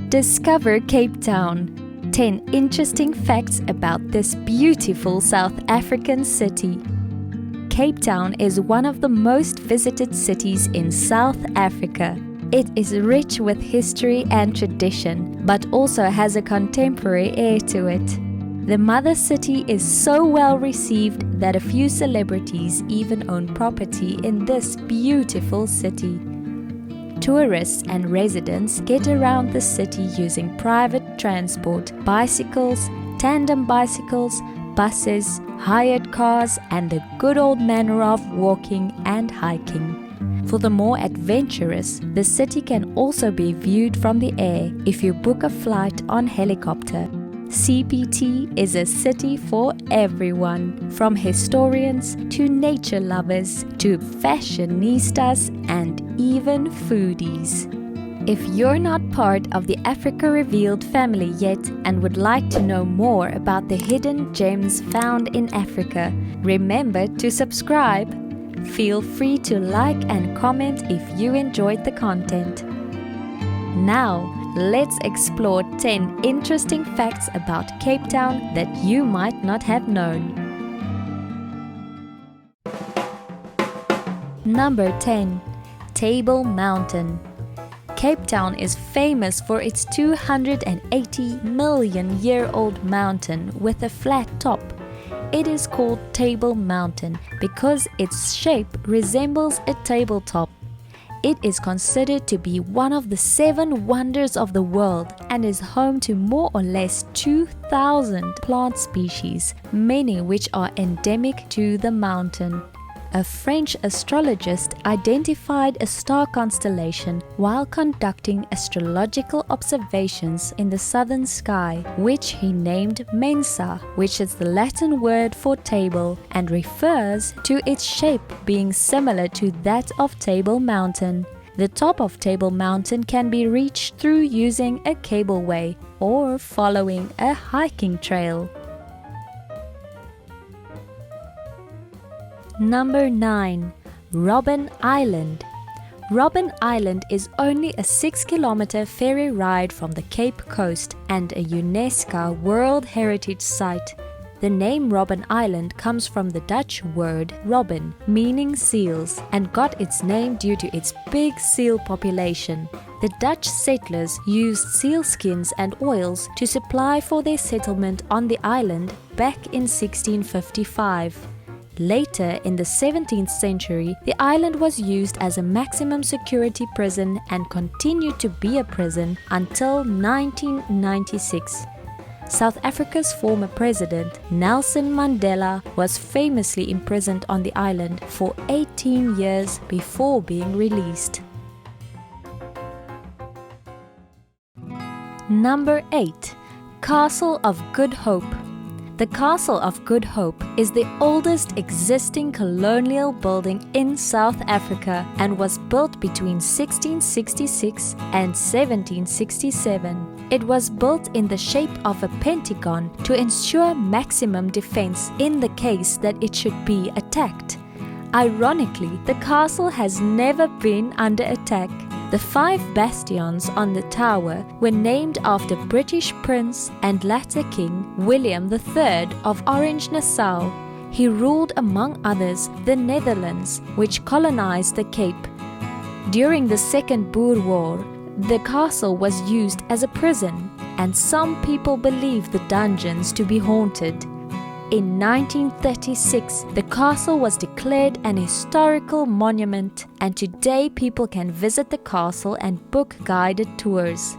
Discover Cape Town. 10 interesting facts about this beautiful South African city. Cape Town is one of the most visited cities in South Africa. It is rich with history and tradition, but also has a contemporary air to it. The mother city is so well received that a few celebrities even own property in this beautiful city. Tourists and residents get around the city using private transport, bicycles, tandem bicycles, buses, hired cars, and the good old manner of walking and hiking. For the more adventurous, the city can also be viewed from the air if you book a flight on helicopter. CPT is a city for everyone, from historians to nature lovers to fashionistas and even foodies. If you're not part of the Africa Revealed family yet and would like to know more about the hidden gems found in Africa, remember to subscribe. Feel free to like and comment if you enjoyed the content. Now, let's explore 10 interesting facts about Cape Town that you might not have known. Number 10. Table Mountain. Cape Town is famous for its 280 million year old mountain with a flat top. It is called Table Mountain because its shape resembles a tabletop. It is considered to be one of the 7 wonders of the world and is home to more or less 2,000 plant species, many which are endemic to the mountain. A French astrologist identified a star constellation while conducting astrological observations in the southern sky, which he named Mensa, which is the Latin word for table and refers to its shape being similar to that of Table Mountain. The top of Table Mountain can be reached through using a cableway or following a hiking trail. Number 9. Robben Island. Robben Island is only a 6-kilometer ferry ride from the Cape Coast and a UNESCO World Heritage Site. The name Robben Island comes from the Dutch word robben, meaning seals, and got its name due to its big seal population. The Dutch settlers used seal skins and oils to supply for their settlement on the island back in 1655. Later, in the 17th century, the island was used as a maximum security prison and continued to be a prison until 1996. South Africa's former president, Nelson Mandela, was famously imprisoned on the island for 18 years before being released. Number 8. Castle of Good Hope. The Castle of Good Hope is the oldest existing colonial building in South Africa and was built between 1666 and 1767. It was built in the shape of a pentagon to ensure maximum defense in the case that it should be attacked. Ironically, the castle has never been under attack. The 5 bastions on the tower were named after British Prince and latter King William III of Orange-Nassau. He ruled, among others, the Netherlands, which colonized the Cape. During the Second Boer War, the castle was used as a prison, and some people believe the dungeons to be haunted. In 1936, the castle was declared an historical monument, and today people can visit the castle and book guided tours.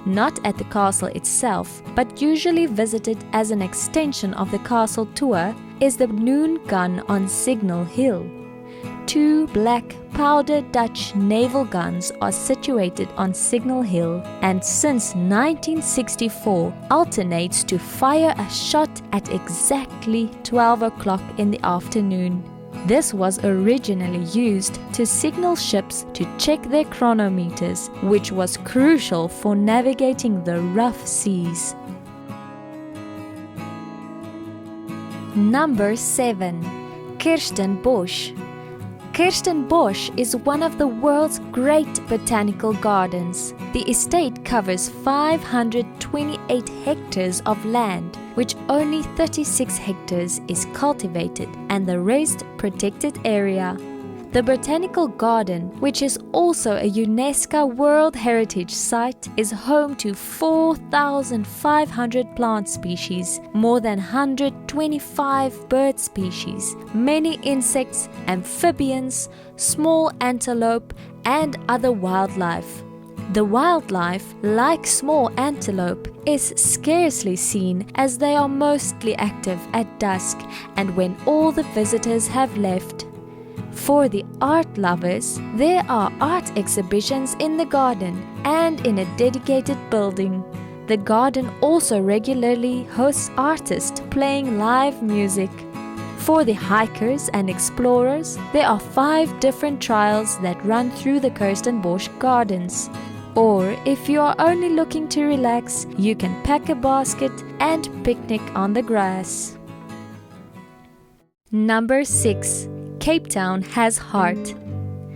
Not at the castle itself, but usually visited as an extension of the castle tour, is the Noon Gun on Signal Hill. 2 black powder Dutch naval guns are situated on Signal Hill and since 1964 alternates to fire a shot at exactly 12 o'clock in the afternoon. This was originally used to signal ships to check their chronometers, which was crucial for navigating the rough seas. Number 7. Kirstenbosch. Kirstenbosch is one of the world's great botanical gardens. The estate covers 528 hectares of land, which only 36 hectares is cultivated and the rest protected area. The botanical garden, which is also a UNESCO World Heritage Site, is home to 4,500 plant species, more than 125 bird species, many insects, amphibians, small antelope, and other wildlife. The wildlife, like small antelope, is scarcely seen as they are mostly active at dusk and when all the visitors have left. For the art lovers, there are art exhibitions in the garden and in a dedicated building. The garden also regularly hosts artists playing live music. For the hikers and explorers, there are 5 different trails that run through the Kirstenbosch gardens. Or if you are only looking to relax, you can pack a basket and picnic on the grass. Number 6. Cape Town has heart.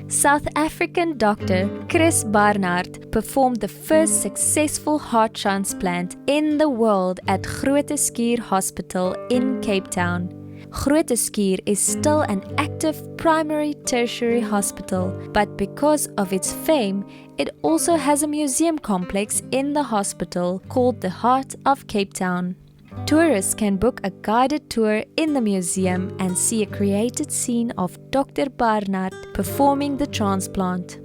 South African doctor Chris Barnard performed the first successful heart transplant in the world at Groote Schuur Hospital in Cape Town. Groote Schuur is still an active primary tertiary hospital, but because of its fame, it also has a museum complex in the hospital called the Heart of Cape Town. Tourists can book a guided tour in the museum and see a created scene of Dr. Barnard performing the transplant.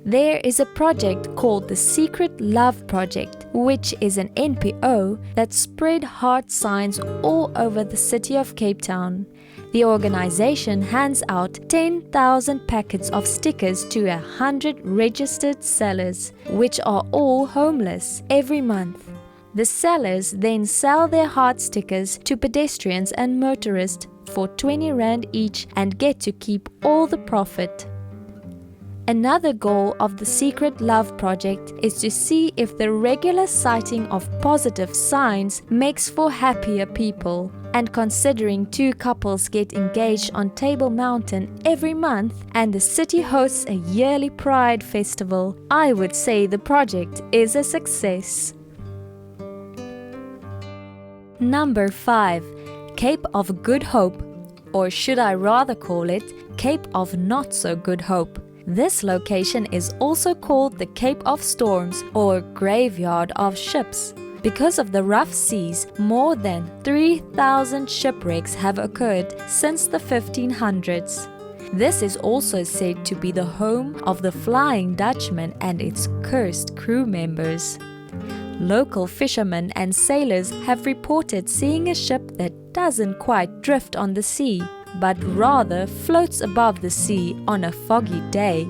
There is a project called the Secret Love Project, which is an NPO that spread heart signs all over the city of Cape Town. The organization hands out 10,000 packets of stickers to 100 registered sellers, which are all homeless, every month. The sellers then sell their heart stickers to pedestrians and motorists for 20 Rand each and get to keep all the profit. Another goal of the Secret Love Project is to see if the regular citing of positive signs makes for happier people. And considering 2 couples get engaged on Table Mountain every month and the city hosts a yearly Pride Festival, I would say the project is a success. Number 5. Cape of Good Hope, or should I rather call it Cape of Not So Good Hope. This location is also called the Cape of Storms or Graveyard of Ships. Because of the rough seas, more than 3,000 shipwrecks have occurred since the 1500s. This is also said to be the home of the Flying Dutchman and its cursed crew members. Local fishermen and sailors have reported seeing a ship that doesn't quite drift on the sea, but rather floats above the sea on a foggy day.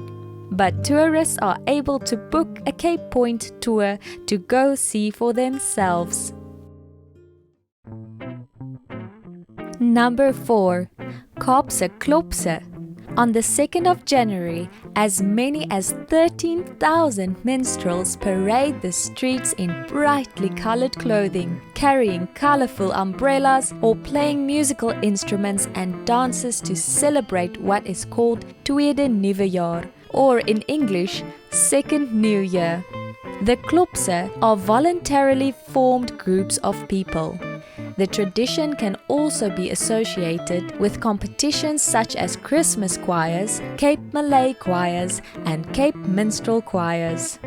But tourists are able to book a Cape Point tour to go see for themselves. Number 4. Kaapse Klopse. On the 2nd of January, as many as 13,000 minstrels parade the streets in brightly colored clothing, carrying colorful umbrellas or playing musical instruments and dances to celebrate what is called Tweede Nuwe Jaar, or in English, Second New Year. The Klopse are voluntarily formed groups of people. The tradition can also be associated with competitions such as Christmas choirs, Cape Malay choirs, and Cape Minstrel choirs.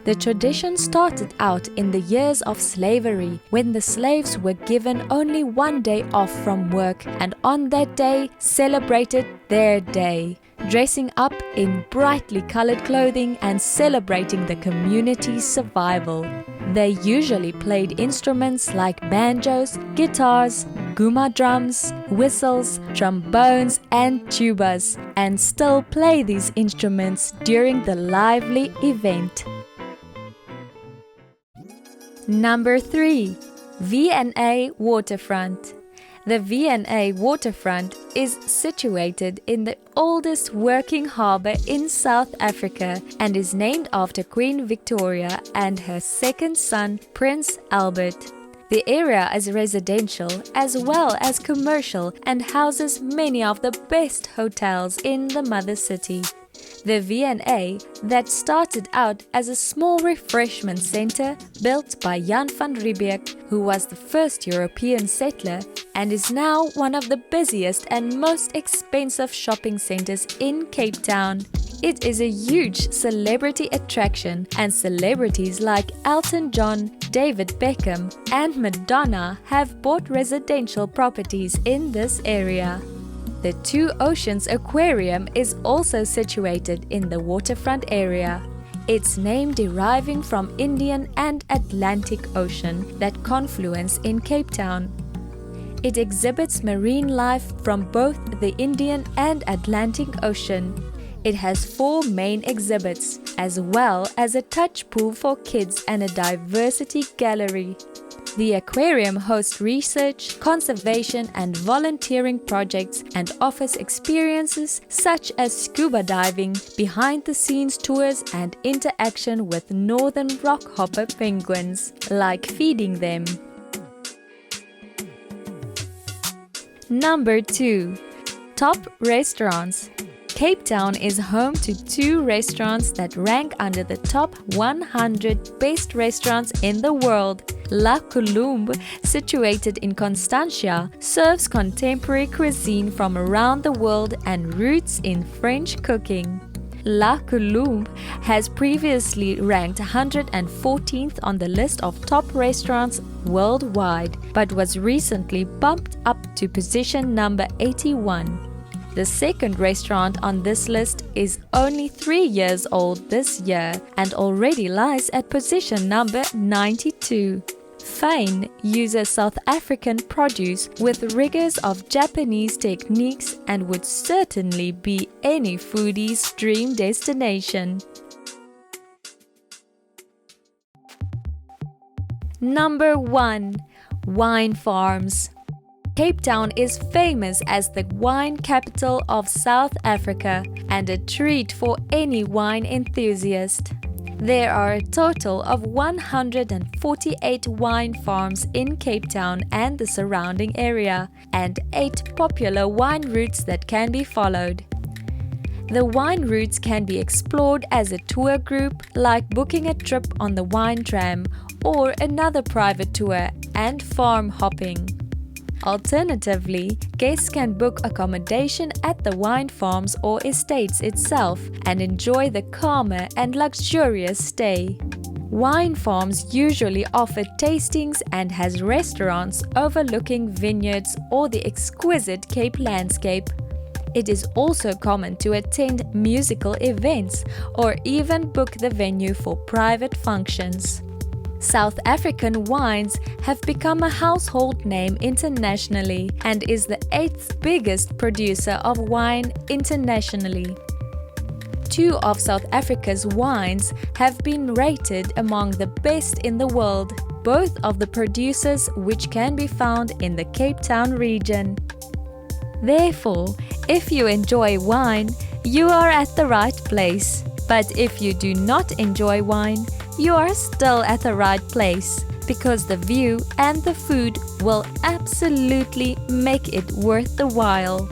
The tradition started out in the years of slavery, when the slaves were given only 1 day off from work and on that day celebrated their day, dressing up in brightly colored clothing and celebrating the community's survival. They usually played instruments like banjos, guitars, guma drums, whistles, trombones, and tubas, and still play these instruments during the lively event. Number 3. V&A Waterfront. The V&A Waterfront is situated in the oldest working harbour in South Africa and is named after Queen Victoria and her second son, Prince Albert. The area is residential as well as commercial and houses many of the best hotels in the mother city. The V&A that started out as a small refreshment center built by Jan van Riebeeck, who was the first European settler, and is now one of the busiest and most expensive shopping centers in Cape Town. It is a huge celebrity attraction, and celebrities like Elton John, David Beckham, and Madonna have bought residential properties in this area. The Two Oceans Aquarium is also situated in the waterfront area, its name deriving from Indian and Atlantic Ocean that confluence in Cape Town. It exhibits marine life from both the Indian and Atlantic Ocean. It has 4 main exhibits, as well as a touch pool for kids and a diversity gallery. The aquarium hosts research, conservation, and volunteering projects and offers experiences such as scuba diving, behind-the-scenes tours, and interaction with northern rockhopper penguins, like feeding them. Number 2. Top restaurants. Cape Town is home to 2 restaurants that rank under the top 100 best restaurants in the world. La Colombe, situated in Constantia, serves contemporary cuisine from around the world and roots in French cooking. La Colombe has previously ranked 114th on the list of top restaurants worldwide, but was recently bumped up to position number 81. The second restaurant on this list is only 3 years old this year and already lies at position number 92. Fane uses South African produce with rigors of Japanese techniques and would certainly be any foodie's dream destination. Number 1. Wine farms. Cape Town is famous as the wine capital of South Africa and a treat for any wine enthusiast. There are a total of 148 wine farms in Cape Town and the surrounding area, and 8 popular wine routes that can be followed. The wine routes can be explored as a tour group, like booking a trip on the wine tram or another private tour, and farm hopping. Alternatively, guests can book accommodation at the wine farms or estates itself and enjoy the calmer and luxurious stay. Wine farms usually offer tastings and has restaurants overlooking vineyards or the exquisite Cape landscape. It is also common to attend musical events or even book the venue for private functions. South African wines have become a household name internationally and is the 8th biggest producer of wine internationally. 2 of South Africa's wines have been rated among the best in the world, both of the producers which can be found in the Cape Town region. Therefore, if you enjoy wine, you are at the right place. But if you do not enjoy wine, you are still at the right place, because the view and the food will absolutely make it worth the while.